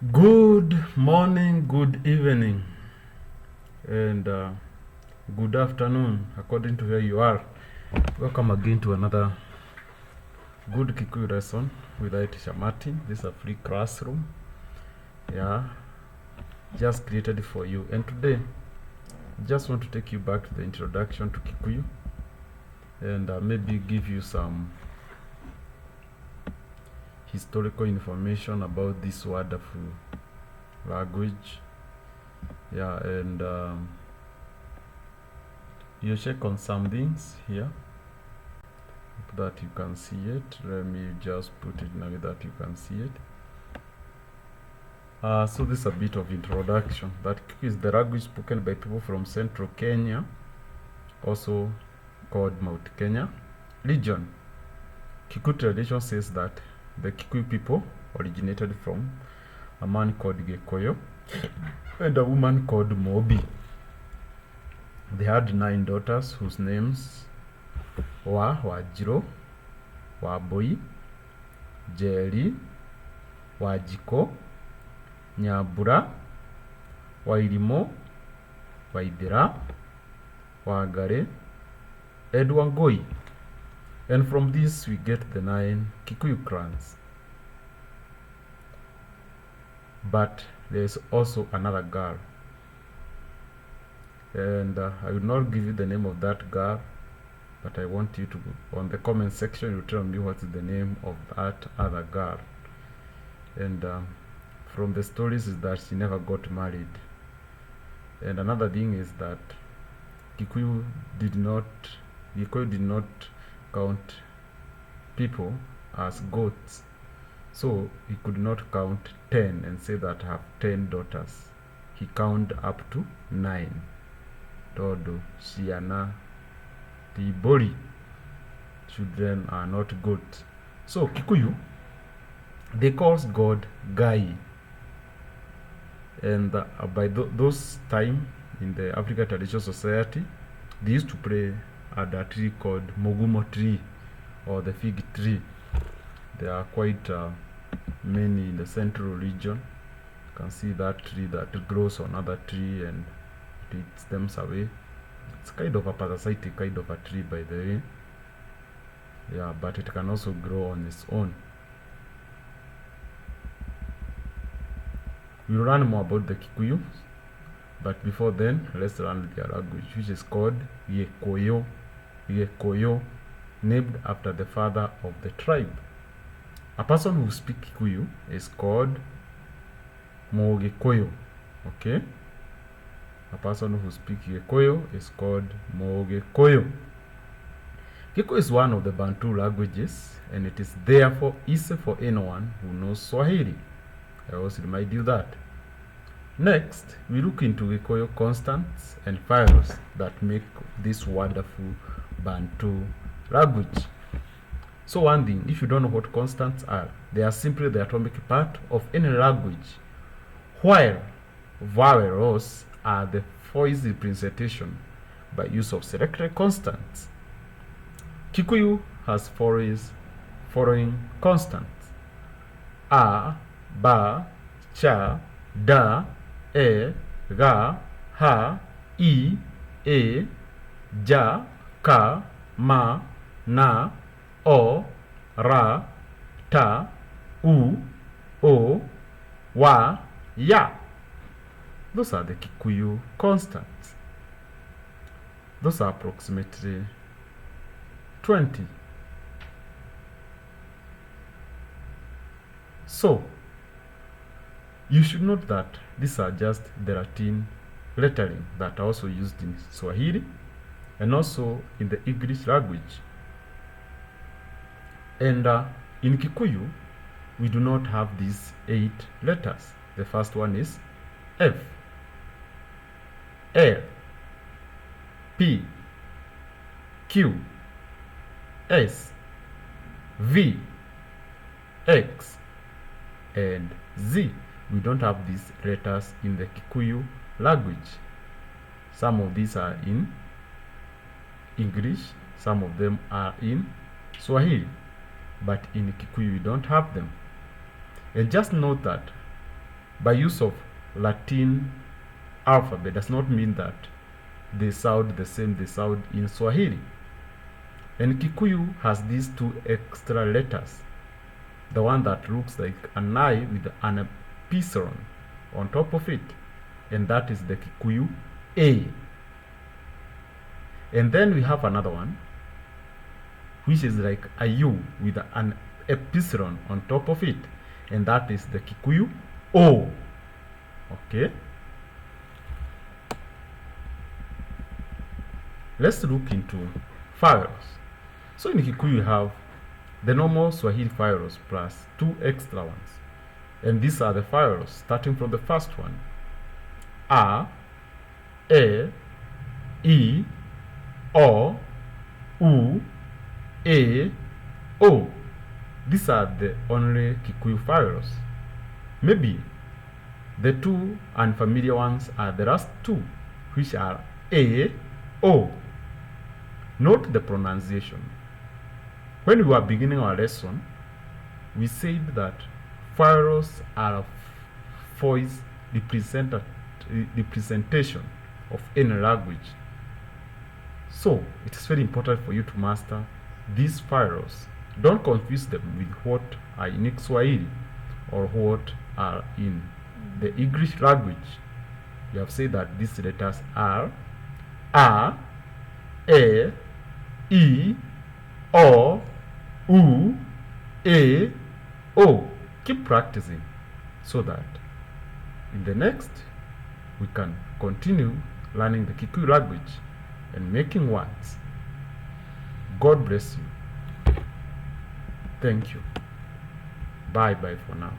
Good morning, good evening, and good afternoon, according to where you are. Welcome again to another good Kikuyu lesson with Aitisha Martin. This is a free classroom, yeah, just created for you. And today, just want to take you back to the introduction to Kikuyu and maybe give you some historical information about this wonderful language. Yeah, and you check on some things here that you can see it. Let me just put it in a way that you can see it. So this is a bit of introduction. That Kikuyu is the language spoken by people from central Kenya, also called Mount Kenya region. Kikuyu tradition says that the Kikuyu people originated from a man called Gikuyu and a woman called Mobi. They had 9 daughters whose names were Wajiro, Waboi, Jeri, Wajiko, Nyabura, Wairimo, Waidira, Wagare, and Wangoi. And from this we get the 9 Kikuyu clans. But there is also another girl. And I will not give you the name of that girl, but I want you to, on the comment section, you tell me what is the name of that other girl. And from the stories is that she never got married. And another thing is that Kikuyu did not count people as goats. So he could not count 10 and say that I have 10 daughters. He counted up to 9. Todo, Shiana, Tibori. Children are not goats. So Kikuyu, they calls God Gai. And by those time in the African Traditional Society, they used to pray at a tree called Mogumo tree or the fig tree. There are quite many in the central region. You can see that tree that grows on other tree and it stems away. It's kind of a parasitic kind of a tree, by the way. Yeah, but it can also grow on its own. We'll learn more about the Kikuyu, but before then, let's learn their language, which is called Gikuyu. Gikuyu, named after the father of the tribe. A person who speaks Kikuyu is called Mogikuyu. Okay? A person who speaks Gikuyu is called Mogikuyu. Kikuyu is one of the Bantu languages, and it is therefore easy for anyone who knows Swahili. I also remind you that. Next, we look into Gikuyu consonants and vowels that make this wonderful Bantu language. So one thing, if you don't know what consonants are, they are simply the atomic part of any language, while vowels are the voice representation by use of selected consonants. Kikuyu has following consonants: a, ba, cha, da, e, ga, ha, i, e, ja, ka, ma, na, o, ra, ta, u, o, wa, ya. Those are the Kikuyu consonants. Those are approximately 20. So, you should note that these are just the Latin lettering that are also used in Swahili and also in the English language. And in Kikuyu, we do not have these 8 letters. The first one is F, L, P, Q, S, V, X, and Z. We don't have these letters in the Kikuyu language. Some of these are in English, some of them are in Swahili, but in Kikuyu we don't have them. And just note that by use of Latin alphabet does not mean that they sound the same they sound in Swahili. And Kikuyu has these two extra letters. The one that looks like an eye with an epsilon on top of it, and that is the Kikuyu A. And then we have another one, which is like a U with an epsilon on top of it, and that is the Kikuyu O. Okay? Let's look into vowels. So in Kikuyu you have the normal Swahili vowels plus two extra ones. And these are the vowels starting from the first one. A, E, O, U, E, O. These are the only Kikuyu vowels. Maybe the two unfamiliar ones are the last two, which are A, O. Note the pronunciation. When we were beginning our lesson, we said that vowels are voice representation of any language. So it is very important for you to master these vowels. Don't confuse them with what are in Swahili or what are in the English language. You have said that these letters are A, E, O, U, E, O. Keep practicing so that in the next we can continue learning the Kikuyu language and making words. God bless you. Thank you. Bye bye for now.